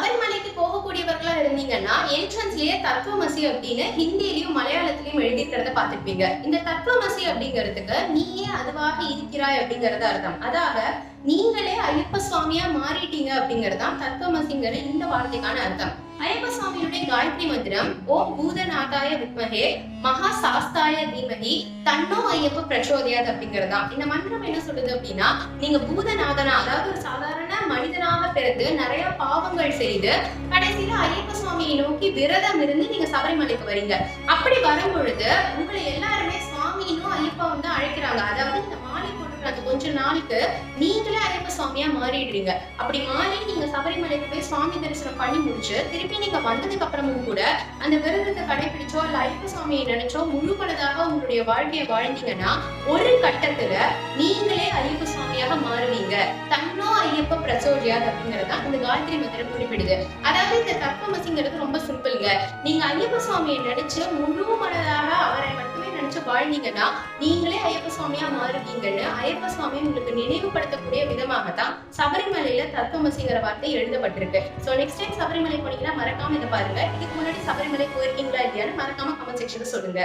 சபரிமலைக்கு போகக்கூடியவர்களா இருந்தீங்கன்னா என்ட்ரன்ஸ்லயே தத்துவமசி அப்படின்னு ஹிந்திலையும் மலையாளத்திலயும் எழுதியிருக்கிறத பார்த்திருப்பீங்க. இந்த தத்துவமசி அப்படிங்கிறதுக்கு நீயே அதுவாக இருக்கிறாய் அப்படிங்கறது அர்த்தம். அதாக நீங்களே ஐயப்ப சுவாமியா மாறிட்டீங்க அப்படிங்கறதுதான் தத்துவமசிங்கிற இந்த வார்த்தைக்கான அர்த்தம். ஐயப்ப சுவாமியுடைய காயத்ரி மந்திரம் ஓம் பூதநாதாய வித்மஹே மகா சாஸ்தாய தீமஹி தன்னோ ஐயப்ப பிரச்சோதயாத் அப்படிங்கறதா. இந்த மந்திரம் என்ன சொல்லுது அப்படின்னா, நீங்க பூதநாதனா, அதாவது ஒரு சாதாரண மனிதனாக பிறந்து நிறைய பாவங்கள் செய்து கடைசியில ஐயப்ப சுவாமியை நோக்கி விரதம் இருந்து நீங்க சபரிமலைக்கு வரீங்க. அப்படி வரும் பொழுது உங்களை எல்லாருமே சுவாமியும் ஐயப்பாவும் தான் அழைக்கிறாங்க. அதாவது இந்த மாலை போட்டு கொஞ்ச நாளுக்கு நீங்களே ஐயப்ப சுவாமியா மாறிடுறீங்க. அப்படி மாறி நீங்க சபரிமலைக்கு போய் சுவாமி தரிசனம் பண்ணி முடிச்சு திருப்பி நீங்க வந்ததுக்கு அப்புறமும் கூட அந்த விரதத்தை கடைபிடிச்சோ இல்ல ஐயப்ப சுவாமியை நினைச்சோ முழு மனதாக உங்களுடைய வாழ்க்கையை வாழ்ந்தீங்கன்னா ஒரு கட்டத்துல நீங்களே ஐயப்ப சுவாமியாக மாறுவீங்க. தன்னோ ஐயப்ப பிரச்சோதயாத் அப்படிங்கறதா இந்த காயத்ரி மந்திரம் குறிப்பிடுது. அதாவது இந்த தத்துவமசிங்கிறது ரொம்ப சிம்பிள்ங்க. நீங்க ஐயப்ப சுவாமியை நினைச்சு முழு மனதாக அவரை மட்டுமே நினைச்சு வாழ்ந்தீங்கன்னா நீங்களே ஐயப்ப சுவாமியா மாறுவீங்கன்னு ஐயப்ப சுவாமி உங்களுக்கு நினைவுபடுத்தக்கூடிய விதமாகத்தான் சபரிமலையில தத்துவமசிங்கிற வார்த்தை எழுதப்பட்டிருக்கு. சோ நெக்ஸ்ட் டைம் சபரிமலை போனீங்கன்னா மறக்காம இதை பாருங்க. இதுக்கு முன்னாடி சபரிமலை போயிருக்கீங்களா இல்லையான்னு மறக்காம கமெண்ட் செக்ஷன்ல சொல்லுங்க.